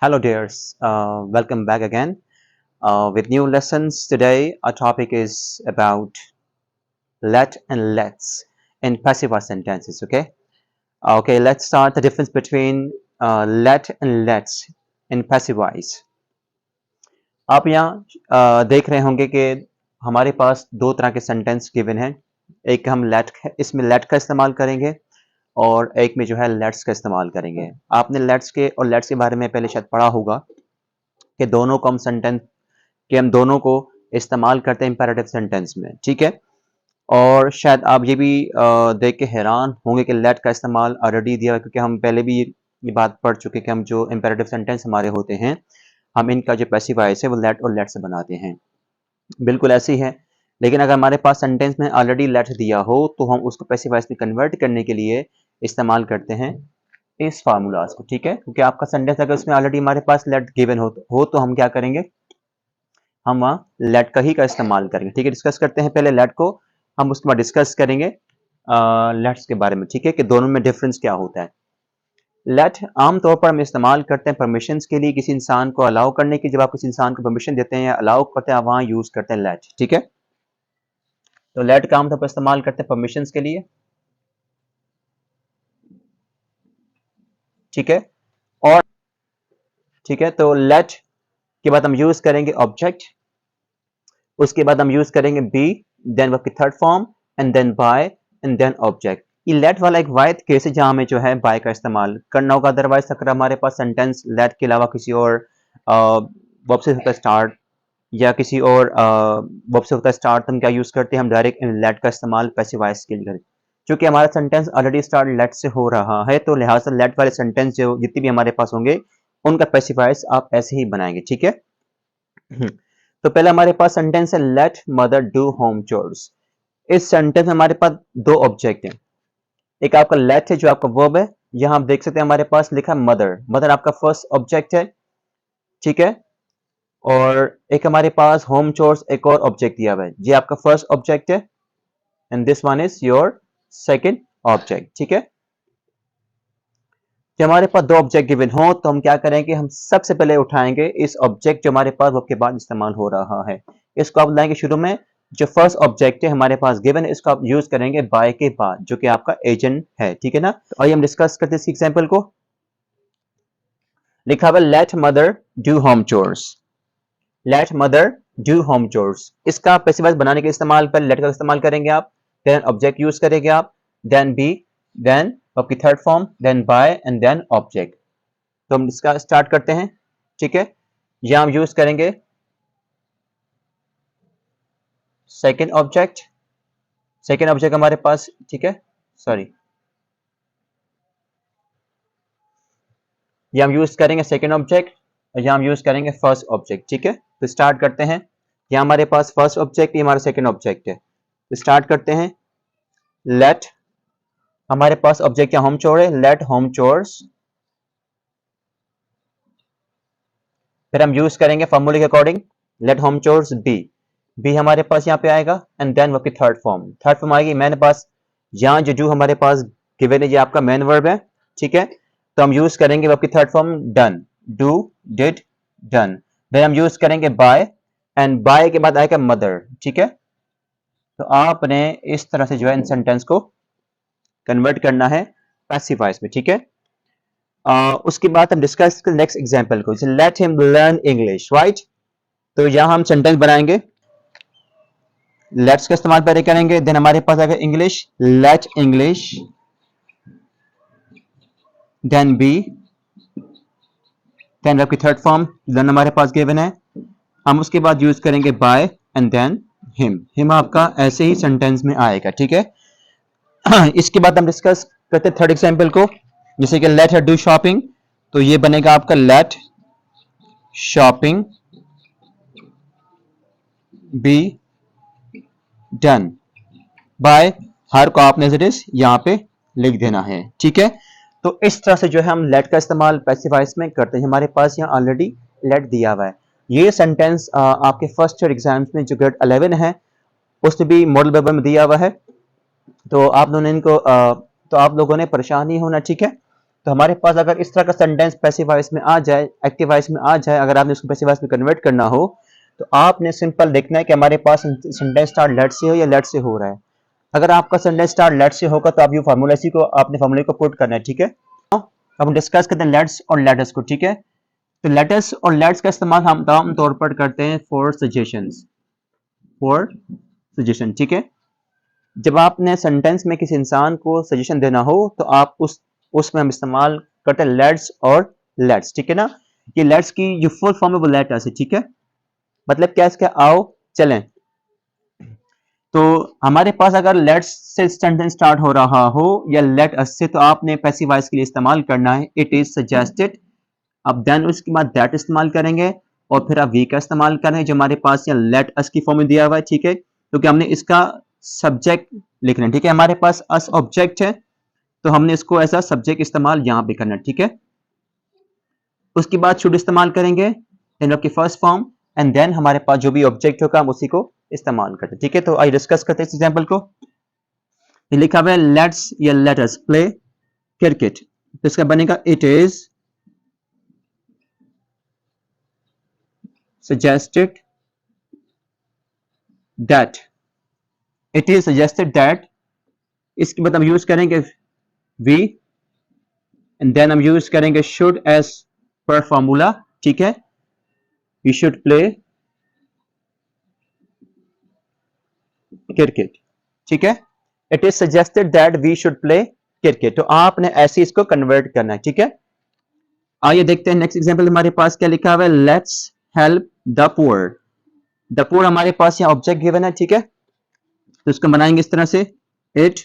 Hello, dears. Welcome back again with new lessons. Today, our topic is about let and let's in passive voice sentences. Okay. Let's start the difference between let and let's in passive voice. आप यहाँ देख रहे होंगे कि हमारे पास दो तरह के सेंटेंस गिवन हैं। एक हम लेट इसमें लेट का इस्तेमाल करेंगे और एक में जो है लेट्स का इस्तेमाल करेंगे। आपने लेट्स के और लेट्स के बारे में पहले शायद पढ़ा होगा कि दोनों को हम सेंटेंस कि हम दोनों को इस्तेमाल करते हैं इंपेरेटिव सेंटेंस में। ठीक है, और शायद आप ये भी देख के हैरान होंगे कि लेट का इस्तेमाल ऑलरेडी दिया है, क्योंकि हम पहले भी ये बात पढ़ चुके हैं कि हम जो इंपेरेटिव सेंटेंस हमारे होते हैं, हम इनका जो पैसिव वॉइस है वो लेट और लेट से बनाते हैं। बिल्कुल ऐसे ही है, लेकिन अगर हमारे पास सेंटेंस में ऑलरेडी लेट दिया हो तो हम उसको पैसिव वॉइस में कन्वर्ट करने के लिए इस्तेमाल करते हैं इस फार्मूलाज को। ठीक है, क्योंकि आपका सेंटेंस अगर उसमें ऑलरेडी हमारे पास लेट गिवन हो तो हम क्या करेंगे, हम वहाँ लेट का ही का इस्तेमाल करेंगे। ठीक है, डिस्कस करते हैं पहले लेट को, हम उसके बाद डिस्कस करेंगे लेट्स के बारे में। ठीक है, कि दोनों में डिफरेंस क्या होता है। लेट आमतौर पर हम इस्तेमाल करते हैं परमिशंस के लिए, किसी इंसान को अलाउ करने की। जब आप किसी इंसान को परमिशन देते हैं या अलाउ करते हैं, आप वहाँ यूज करते हैं लेट। ठीक है, तो लेट का आमतौर पर इस्तेमाल करते हैं परमिशंस के लिए। ठीक है, और ठीक है, तो लेट के बाद हम यूज करेंगे ऑब्जेक्ट, उसके बाद हम यूज करेंगे बी, देन वर्ब की third form and then by and then object. ये लेट वाला एक वायद केस है जहां हमें जो है बाय का इस्तेमाल करना होगा। अदरवाइज अगर हमारे पास सेंटेंस लेट के अलावा किसी और वर्ब से होता है स्टार्ट या किसी और वर्ब से होता है स्टार्ट, तो हम क्या यूज करते हैं, हम डायरेक्ट लेट का इस्तेमाल पैसिव वॉइस के लिए करें। क्योंकि हमारा सेंटेंस ऑलरेडी स्टार्ट लेट से हो रहा है, तो लिहाजा लेट वाले सेंटेंस जो जितने भी हमारे पास होंगे उनका पैसिव वॉइस आप ऐसे ही बनाएंगे। ठीक है, तो पहले हमारे पास सेंटेंस है let mother do home chores. इस सेंटेंस में हमारे पास दो ऑब्जेक्ट हैं। एक आपका लेट है जो आपका वर्ब है, यहां आप देख सकते हैं हमारे पास लिखा है मदर। मदर आपका फर्स्ट ऑब्जेक्ट है। ठीक है, और एक हमारे पास होम चोर्स एक और ऑब्जेक्ट दिया हुआ है, ये आपका फर्स्ट ऑब्जेक्ट है and this one is your second object. ठीक है, जब हमारे पास दो ऑब्जेक्ट गिवन हो तो हम क्या करेंगे, हम सबसे पहले उठाएंगे इस ऑब्जेक्ट जो हमारे पास वर्ब के बाद इस्तेमाल हो रहा है, इसको आप लाएंगे शुरू में। जो फर्स्ट ऑब्जेक्ट है हमारे पास गिवन है, इसको आप यूज करेंगे बाय के बाद, जो कि आपका एजेंट है। ठीक है ना, तो आइए हम डिस्कस करते हैं इस एग्जांपल को। लिखा हुआ let mother do home chores. Let mother do home chores, इसका पैसिव वॉइस बनाने के इस्तेमाल पर लेट का इस्तेमाल करेंगे आप, देन ऑब्जेक्ट यूज करेंगे आप, देन बी, देन आपकी third form, then by and then object. तो हम इसका स्टार्ट करते हैं। ठीक है, यहां हम यूज करेंगे सेकेंड ऑब्जेक्ट। सेकेंड ऑब्जेक्ट हमारे पास, ठीक है, सॉरी, ये हम यूज करेंगे सेकेंड ऑब्जेक्ट और यहां हम यूज करेंगे फर्स्ट ऑब्जेक्ट। ठीक है, तो स्टार्ट करते हैं। यहां हमारे पास फर्स्ट ऑब्जेक्ट, ये हमारा सेकेंड ऑब्जेक्ट है, तो स्टार्ट करते हैं। लेट हमारे पास ऑब्जेक्ट क्या होम चोर है, लेट होम चोर्स। फिर हम यूज करेंगे फॉर्मूले के according let home chores be. Be हमारे पास यहाँ पे आएगा एंड देन वर्ब की थर्ड फॉर्म। थर्ड फॉर्म आएगी मेरे पास, यहाँ जो डू हमारे पास गिवन है ये आपका मेन वर्ब है। ठीक है, तो हम यूज करेंगे वर्ब की third form done, do did done. फिर हम यूज करेंगे बाय एंड बाय के बाद आएगा मदर। ठीक है, तो आपने इस तरह से जो है इन सेंटेंस को कन्वर्ट करना है पैसिव वॉइस में। ठीक है, उसके बाद हम डिस्कस करें नेक्स्ट एग्जांपल को, let him learn English, right. तो यहां हम सेंटेंस बनाएंगे, लेट्स का इस्तेमाल पहले करेंगे, देन हमारे पास आएगा English, let English, then be, then आपकी थर्ड फॉर्म देन हमारे पास गिवन है, हम उसके बाद यूज करेंगे by and then him. Him आपका ऐसे ही सेंटेंस में आएगा। ठीक है, इसके बाद हम डिस्कस करते हैं थर्ड एग्जांपल को, जैसे कि लेट हर डू शॉपिंग। तो ये बनेगा आपका let shopping be done by her को आपने एज इट इज यहां पे लिख देना है। ठीक है, तो इस तरह से जो है हम लेट का इस्तेमाल पैसिव वॉइस में करते हैं। हमारे पास यहाँ ऑलरेडी लेट दिया हुआ है। ये सेंटेंस आपके फर्स्ट ईयर एग्जाम्स में जो ग्रेड 11 है उसमें भी मॉडल पेपर में दिया हुआ है, तो आप लोगों ने इनको तो आप लोगों ने परेशान नहीं होना। ठीक है, तो हमारे पास अगर इस तरह का सेंटेंस पैसिव वॉइस में आ जाए, एक्टिव वॉइस में आ जाए, अगर आपने उसको पैसिव वॉइस में कन्वर्ट करना हो तो आपने सिंपल देखना है कि हमारे पास सेंटेंस स्टार्ट लेट से हो या लेट से हो रहा है। अगर आपका सेंटेंस स्टार्ट लेट से होगा तो आप ये फार्मूला इसी को आपने फार्मूले को पुट करना है, ठीक है। अब हम डिस्कस करते हैं लेट्स और लेटस को, ठीक है। तो लेटस और लेट्स का इस्तेमाल हम आम तौर पर करते हैं फॉर सजेशंस, फॉर सजेशन, ठीक है। जब आपने सेंटेंस में किसी इंसान को सजेशन देना हो तो आप उसमें हम इस्तेमाल करते हैं लेट्स और लेट्स, ठीक है ना। ये लेट्स की जो फुल फॉर्म है वो लेटस है, ठीक है। मतलब क्या इसका, आओ चलें। तो हमारे पास अगर लेट्स से सेंटेंस स्टार्ट हो रहा हो या लेट अस से, तो आपने पैसिव वॉइस के लिए इस्तेमाल करना है इट इज सजेस्टेड। अब देन उसके बाद दैट इस्तेमाल करेंगे और फिर आप वी का इस्तेमाल करें जो हमारे पास यहाँ लेट अस की फॉर्म में दिया हुआ है, ठीक है। क्योंकि हमने इसका सब्जेक्ट लिखना है, ठीक है। हमारे पास अस ऑब्जेक्ट है तो हमने इसको ऐसा सब्जेक्ट इस्तेमाल यहाँ पे करना है, ठीक है। उसके बाद शुड इस्तेमाल करेंगे इन की फर्स्ट फॉर्म एंड देन हमारे पास जो भी ऑब्जेक्ट होगा हम उसी को इस्तेमाल करते हैं, ठीक है। तो आइए डिस्कस करते हैं इस एग्जांपल को। ये लिखा हुआ है लेट्स या लेट अस प्ले क्रिकेट, तो इसका बनेगा it is suggested that, it is suggested that, इसके बाद हम यूज करेंगे we एंड देन हम यूज करेंगे should as per formula, ठीक है। we should play cricket, ठीक है। it is suggested that we should play cricket, तो आपने ऐसे इसको कन्वर्ट करना है, ठीक है। आइए देखते हैं नेक्स्ट एग्जांपल हमारे पास क्या लिखा हुआ है, let's help the poor. The poor हमारे पास यहाँ ऑब्जेक्ट गिवन है, ठीक है। तो इसको बनाएंगे इस तरह से, it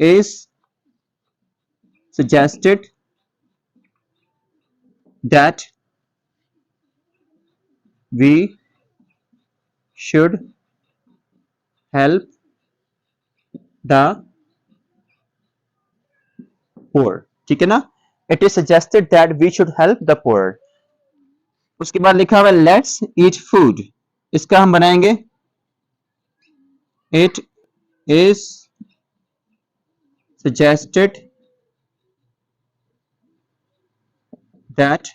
is suggested that we should help the poor, ठीक है ना। it is suggested that we should help the poor। उसके बाद लिखा हुआ है लेट्स ईट फूड, इसका हम बनाएंगे it is suggested that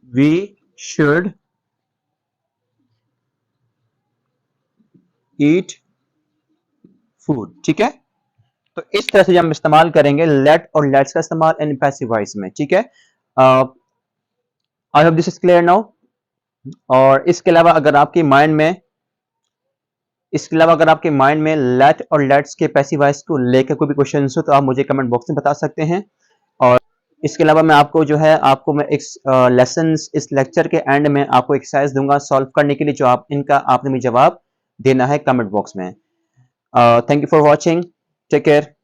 we should eat food, ठीक है। तो इस तरह से हम इस्तेमाल करेंगे लेट और लेट्स का इस्तेमाल इन पैसिव वॉइस में, ठीक है। I hope this is clear now. और इसके अलावा अगर आपके माइंड में लेट और लेट्स के पैसिव वॉइस को लेकर कोई भी क्वेश्चन हो तो आप मुझे कमेंट बॉक्स में बता सकते हैं। और इसके अलावा मैं आपको जो है मैं एक लेसन इस लेक्चर के एंड में आपको एक्सरसाइज दूंगा सॉल्व करने के लिए, जो आपने मुझे जवाब देना है कमेंट बॉक्स में। Thank you for watching, take care.